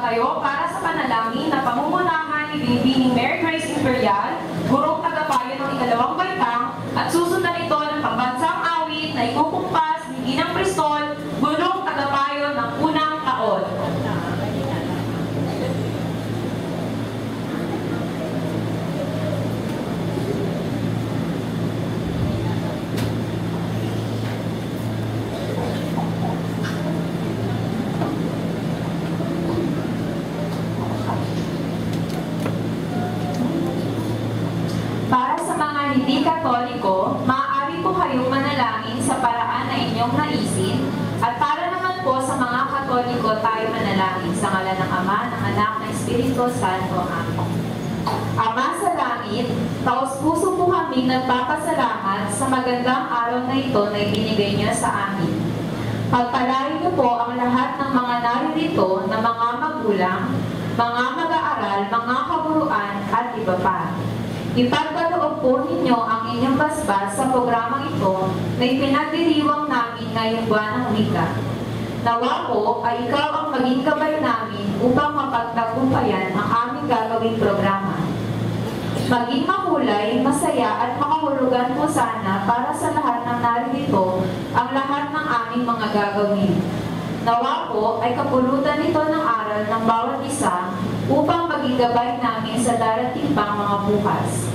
kayo para sa panalangin na pamumunahan ni Binibining Mary Grace Imperial, gurong tagapayo ng ikalawang baitang, at susundan ito ng pambansang awit na ikukumpas ni Ginang Bristol, gurong tagapayo ng unang taon. Hindi Katoliko, maaari po kayong manalangin sa paraan na inyong naisin, at para naman po sa mga Katoliko tayo manalangin sa ngalan ng Ama, ng Anak, ng Espiritu Santo. Amen. Ama sa langit, taos-puso po kami nagpapasalamat sa magandang araw na ito na ibinigay niyo sa amin. Pagpalain niyo po ang lahat ng mga naririto na mga magulang, mga mag-aaral, mga kaburuan at iba pa. Ipagkaloob po ninyo ang inyong basbas sa programang ito na ipinagdiriwang namin ngayong buwan ng wika. Nawa po ay ikaw ang maging gabay namin upang mapagtagumpayan ang aming gagawing programa. Maging makulay, masaya at makahulugan po sana para sa lahat ng naririto ang lahat ng aming mga gagawin. Nawa po ay kapulutan nito ng aral ng bawat isa upang maging gabay namin sa darating pang mga bukas.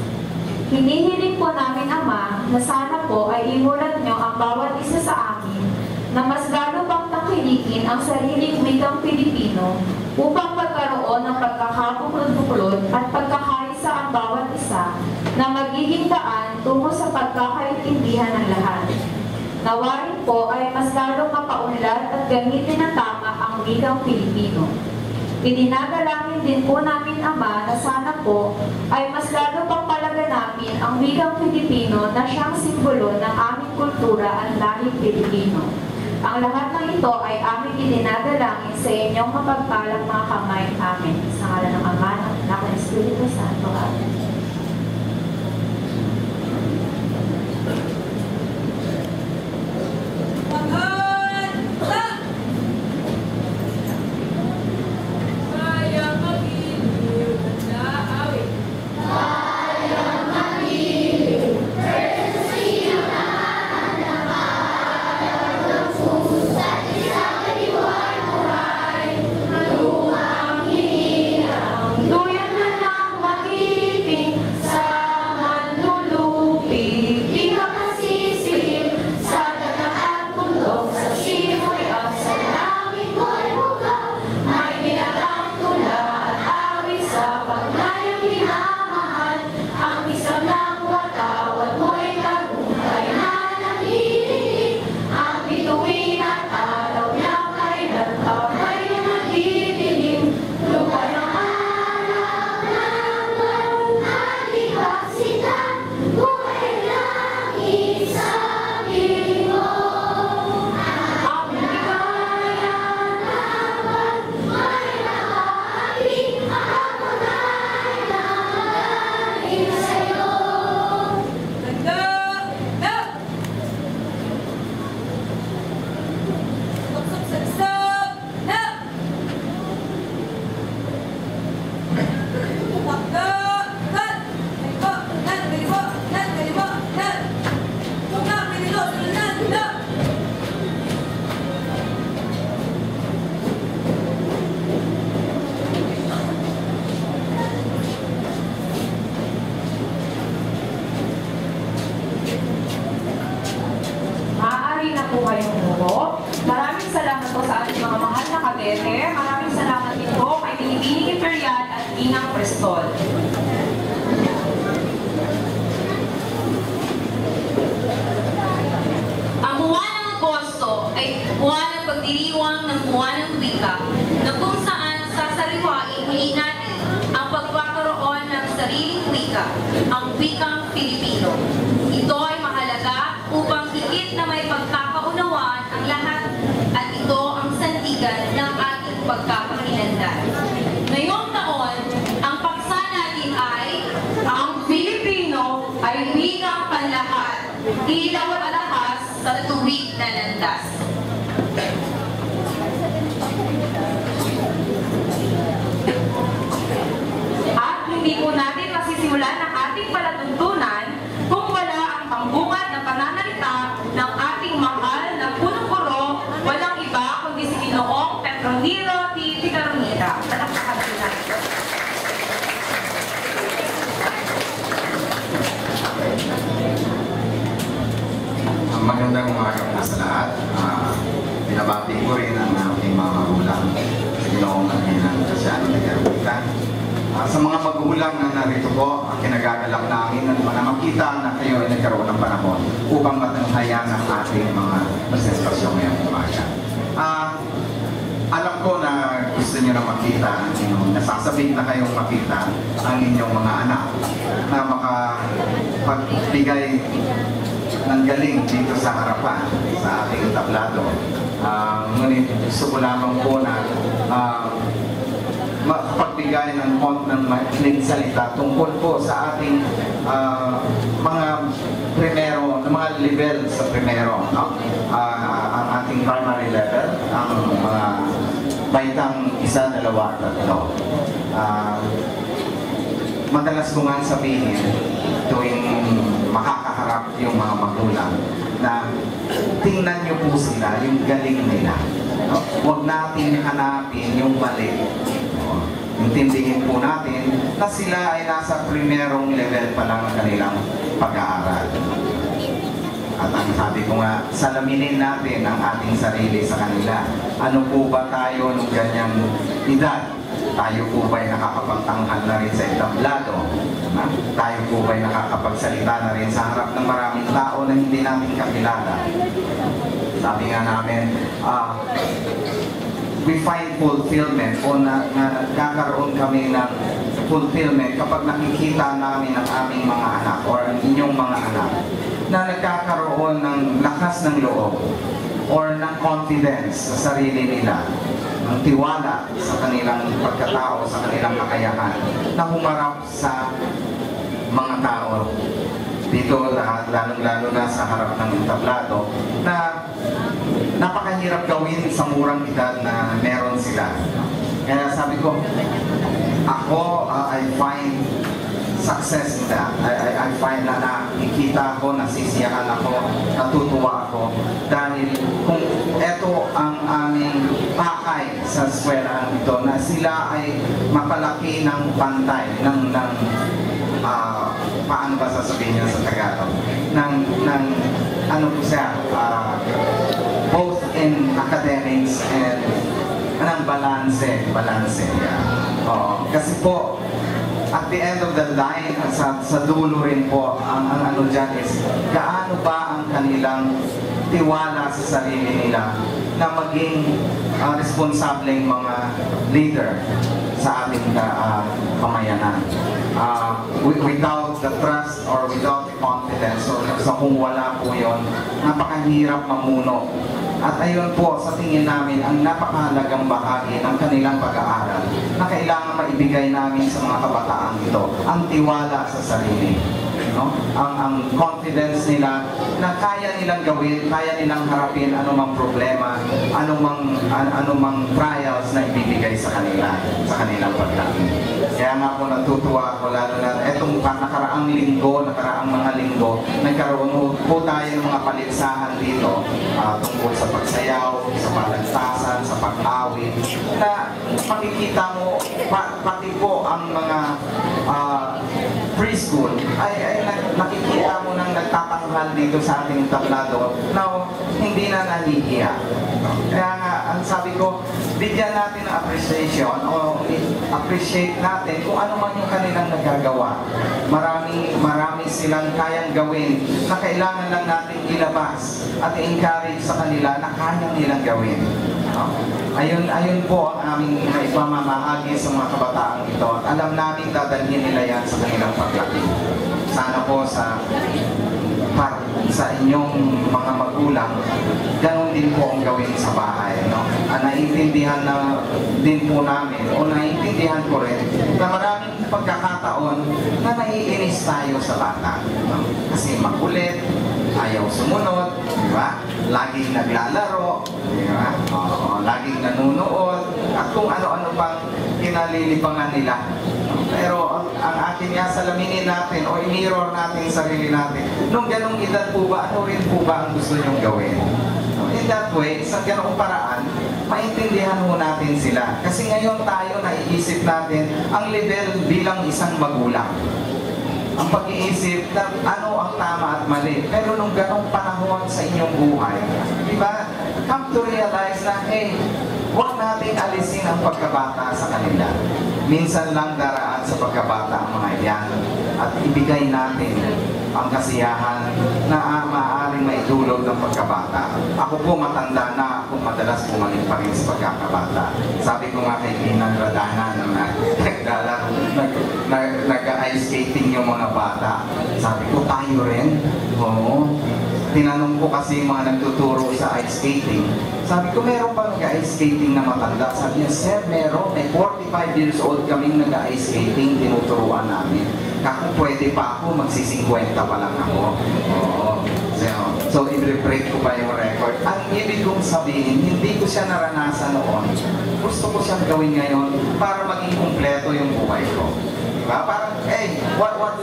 Hinihiling po namin, Ama, na sana po ay imulat nyo ang bawat isa sa amin na mas lalo pang tangkilikin ang sariling wikang Pilipino upang magkaroon ng pagkakabuklod-buklod at pagkakaisa ang bawat isa na magiging daan tungo sa pagkakaintindihan ng lahat. Nawarin po ay mas lalong mapaunlad at gamitin ng tama ang wikang Pilipino. Idinagalangin din po namin, Ama, na sana po ay mas lalo pang palaganapin ang wikang Pilipino na siyang simbolo ng aming kultura at lahing Pilipino. Ang lahat ng ito ay aming idinagalangin sa inyong mapagpalang mga kamay. Amen. Sa ngalan ng Ama, ng Anak, ng Espiritu Santo. Amen. Maraming salamat po sa ating mga mahal na kadete. Maraming salamat din po kay Binibining Imperial at Ginang Bristol. Ang buwan ng Agosto ay buwan ng pagdiriwang ng buwan ng wika na kung saan sasariwain muli natin ang pagkakaroon ng sariling wika, ang wikang Pilipino. Ito ay mahalaga upang higit na may pagkakaunawaan ang lahat at ito ang sandigan ng ating pagkakakilanlan. Ngayong taon, ang paksa natin ay Ang Pilipino ay wikang panlahat, ilaw at lakas sa tuwid na landas. binabati ko rin ang aking mga magulang sa Ginoong Panginoon Kasyano na Karubitan. Sa mga magulang na narito po, ang kinagagalak namin na makita na kayo ay nagkaroon ng panahon upang matanghayan ang ating mga presensasyon ngayong umaga. Alam ko na gusto niyo na makita, nasasabik na kayong makita ang inyong mga anak na makapagbigay ng galing dito sa harapan sa ating tablado. Ngunit gusto ko lamang po na makapagbigay ng maikling salita tungkol po sa ating mga primero, mga level sa primero, no? Ang ating primary level, ang mga baitang 1, 2, 3. Madalas ko nga sabihin tuwing makakaharap yung mga magulang na tingnan niyo po sila, yung galing nila. No? Huwag natin hanapin yung mali. No? Intindihin po natin na sila ay nasa primerong level pa lang ng kanilang pag-aaral. At ang sabi ko nga, salaminin natin ang ating sarili sa kanila. Ano po ba tayo nung ganyang edad? Tayo po ba'y nakakapagtanghal na rin sa entablado? Tayo po ba'y nakakapagsalita na rin sa harap ng maraming tao na hindi natin kakilala? Sabi nga namin, we find fulfillment o nagkakaroon kami ng fulfillment kapag nakikita namin ang aming mga anak o ang inyong mga anak na nagkakaroon ng lakas ng loob or ng confidence sa sarili nila, ng tiwala sa kanilang pagkatao, sa kanilang kakayahan, na humarap sa mga tao dito, lalong-lalo na sa harap ng entablado, na napakahirap gawin sa murang edad na meron sila. Kaya sabi ko, ako, I find success in that. I find na nakikita ko, nasisiyahan ako, natutuwa ako. Dahil kung ito ang aming pakay sa eskwelahan ito, na sila ay mapalaki ng pantay, paano ba sasabihin niya sa Tagalog? Ano po siya, both in academics and balance. Kasi po, at the end of the line, sa dulo rin po, ang ano dyan is, gaano ba ang kanilang tiwala sa sarili nila na maging responsableng mga leader sa ating pamayanan. Without the trust or without the confidence, so kung wala po yun, napakahirap mamuno. At ayun po, sa tingin namin, ang napakahalagang bahagi ng kanilang pag-aaral na kailangan maibigay namin sa mga kabataan ito, ang tiwala sa sarili. No? Ang confidence nila na kaya nilang gawin, kaya nilang harapin anumang problema, anumang trials na ibibigay sa kanila, sa kanilang paglaki. Kaya nga po natutuwa ako, lalo na etong nakaraang mga linggo, nagkaroon po tayo ng mga paligsahan dito tungkol sa pagsayaw, sa palantasan, sa pag-awit, na makikita mo, pati po ang mga preschool ay nakikita mo nang nagtatanghal dito sa ating tablado na hindi na nahihiya. Kaya nga, ang sabi ko, bigyan natin ng appreciation o appreciate natin kung ano man yung kanilang nagagawa. Marami silang kayang gawin na kailangan lang natin ilabas at i-encourage sa kanila na kaya nilang gawin. Ayun po ang aming ipamamahagi sa mga kabataan ito. Alam namin dadalhin nila yan sa kanilang paglaki. Sana po sa inyong mga magulang, ganun din po ang gawin sa bahay. No? Naiintindihan na din po namin, o naiintindihan ko rin, na maraming pagkakataon na naiinis tayo sa bata. No? Kasi makulit, ayaw sumunod, di ba? Laging naglalaro, di ba? Laging nanunood, at kung ano-ano pang kinalilibangan nila. Pero ang akin nga salaminin natin o i-mirror natin sarili natin. Nung ganong edad po ba, ano rin po ba ang gusto nyong gawin? In that way, sa ganong paraan, maintindihan mo natin sila. Kasi ngayon tayo naiisip natin ang level bilang isang magulang. Ang pag-iisip na ano ang tama at mali. Pero nung ganong panahon sa inyong buhay, di ba, come to realize na, hey, huwag natin alisin ang pagkabata sa kanila. Minsan lang daraan sa pagkabata ang mga yan at ibigay natin ang kasiyahan na maaaring maidulog ng pagkabata. Ako po matanda na, ako madalas bumalik pa rin sa pagkakabata. Sabi ko nga kay Ginang Radana na nag-ice skating yung mga bata. Sabi ko, tayo rin? Oo. Tinanong ko kasi yung mga nagtuturo sa ice skating. Sabi ko, meron ba nag-ice skating na matanda? Sabi niya, sir, meron. May 45 years old kaming nag-ice skating, tinuturuan namin. Kung pwede pa ako, magsi-50 pa lang ako. Oo. So, i-break ko pa yung record. Ang ibig kong sabihin, hindi ko siya naranasan noon. Gusto ko siyang gawin ngayon para maging kumpleto yung buhay ko. Diba? Parang,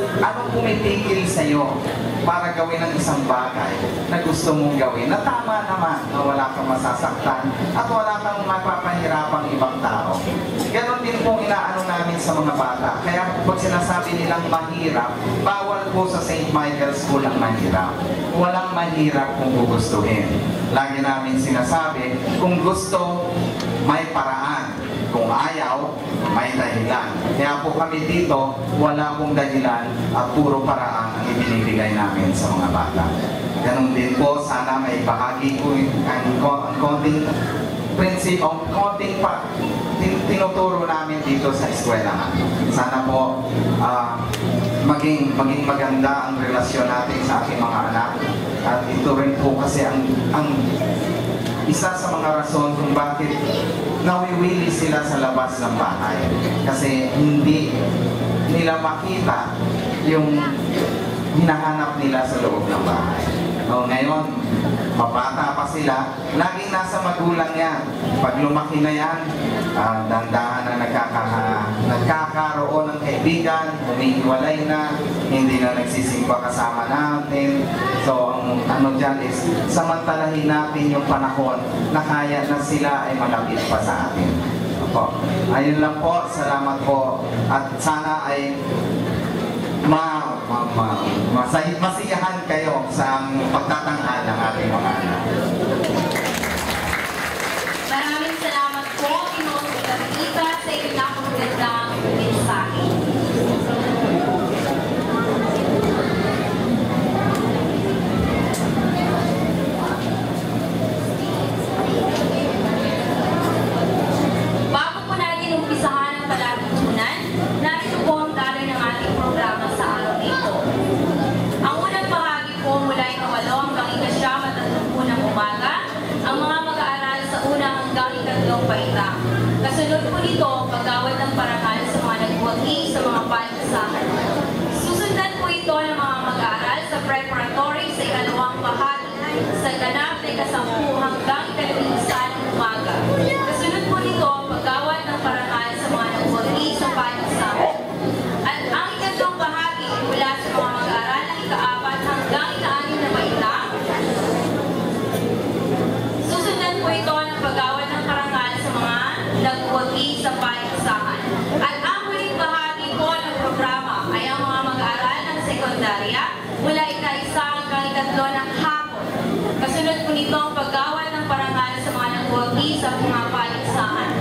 anong pumipigil sa'yo para gawin ang isang bagay na gusto mong gawin na tama naman, na wala kang masasaktan at wala kang mapapahirapang ibang tao. Ganon din pong inaano namin sa mga bata. Kaya pag sinasabi nilang mahirap, bawal po sa St. Michael's School ang mahirap. Walang mahirap kung gugustuhin. Lagi namin sinasabi, kung gusto, may paraan. Kung ayaw, may dahilan. Kaya po kami dito, wala pong dahilan at puro paraan ang ibinibigay namin sa mga bata. Ganun din po, sana may bahagi ko ang konting prinsipyo, konting tinuturo namin dito sa eskwelahan. Sana po maging maganda ang relasyon natin sa ating mga anak. At ito rin po kasi ang isa sa mga rason kung bakit nawiwili sila sa labas ng bahay. Kasi hindi nila makita yung hinahanap nila sa loob ng bahay. O ngayon, mabata pa sila, laging nasa magulang yan. Pag lumaki na yan, dandahan na nagkakaroon ng kaibigan, humihiwalay na, hindi na nagsisimba kasama natin. So, ang ano dyan is, samantalahin natin yung panahon na kaya na sila ay malapit pa sa atin. Opo. Ayun lang po, salamat po. At sana ay masiyahan kayo sa pagtatanghal ng ating mga anak. Maraming salamat po, Pinoy Garita, sa inyong napakagandang mensahe. Bago po natin umpisahan ang palatuntunan, narito po ang daloy ng ating programa sa araw na ito. Ang unang bahagi po mula ika-8 hanggang ika-9 at 30 ng umaga, ang mga mag-aaral sa una hanggang ika-3 baitang. Kasunod po nito, pag-awad ng parangal sa mga nagbuwagi sa mga paligsahan. Susundan po ito ng mga mag-aaral sa preparatory sa ika-2 bahagi, sa ganap na ika-10 hanggang ika-11 ng umaga. Kasunod po nito, pag-awad ng parangal sa mga nagbuwagi sa paligsahan. At ang ika-3 bahagi mula sa mga mag-aaral ng ika-4 hanggang ika-6 na baitang. Susundan po ito ng pag-awad ng parangal sa mga nagbuwagi sa paligsahan. At ang huling bahagi po ng programa ay ang mga mag-aaral ng sekundarya mula ika-1 hanggang ika-3 ng hapon. Kasunod po nito ang pag-awad ng parangal sa mga nagbuwagi sa mga paligsahan.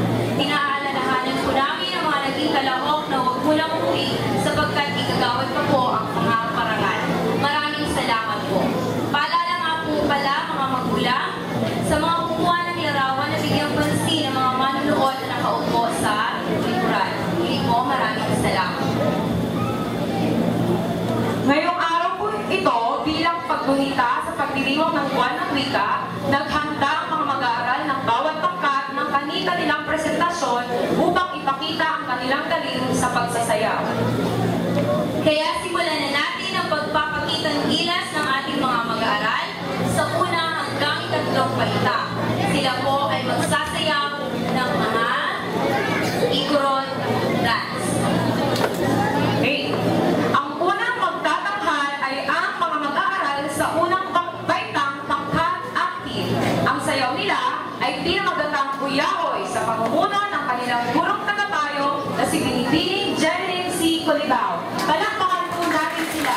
Inaalalahanan po namin ang mga naging kalahok na huwag mulang umuwi sapagkat igagawad pa po ang mga parangal. Maraming salamat po. Paalala nga po pala mga magulang sa mga kumuha ng larawan na bigyang pansin ng mga manunood na nakaupo sa likuran. Muli po, maraming salamat. Ngayong araw po ito, bilang paggunita sa pagdiriwang ng buwan ng wika, naghanda ang mga mag-aaral ng bawat pangkat ng kanilang presentasyon upang ipakita ang kanilang galing sa pagsasayaw. Kaya simulan na natin ang pagpapakita ng gilas ng ating mga mag-aaral sa una hanggang ika-3 baitang. Sila po ay magsasayaw ng mga Igorot dance. Okay. Ang unang magtatanghal ay ang mga mag-aaral sa unang baitang pangkat active. Ang sayaw nila ay pinamagatang Kuyahoy sa pamumuno ng kanilang gurong tagapayo na si Binibining Jerilyn C. Colibao. Palakpakan po natin sila.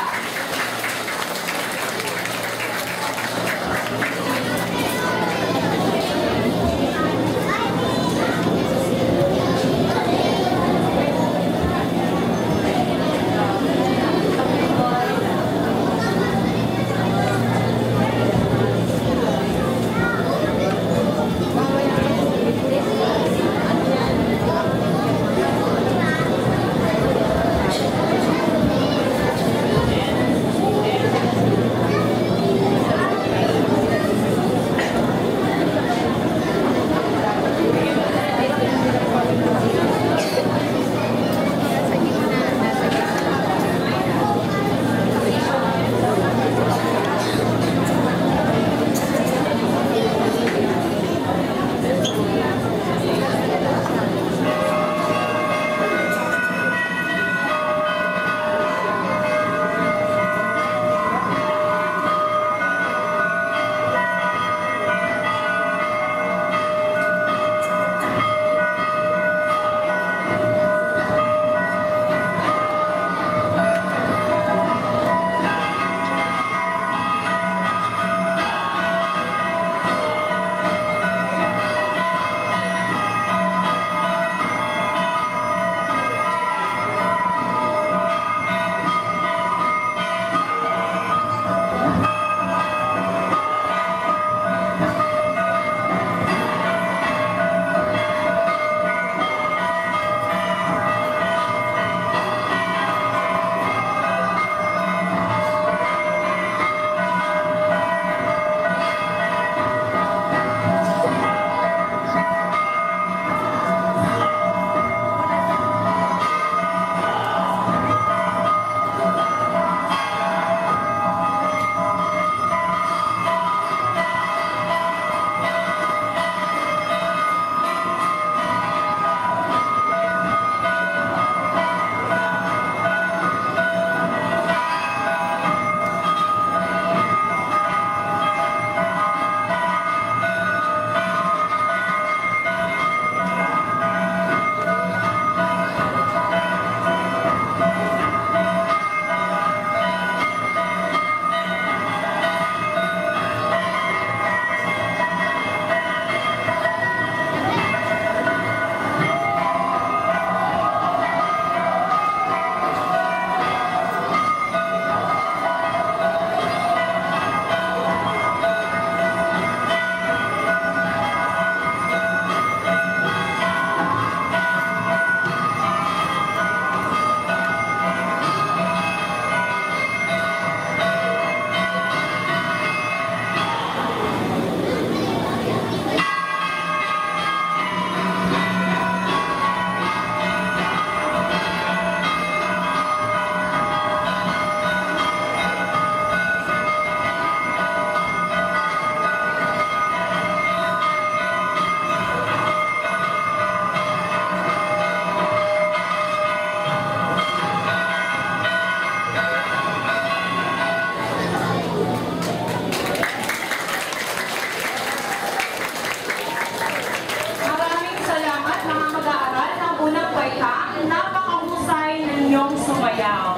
bayaw.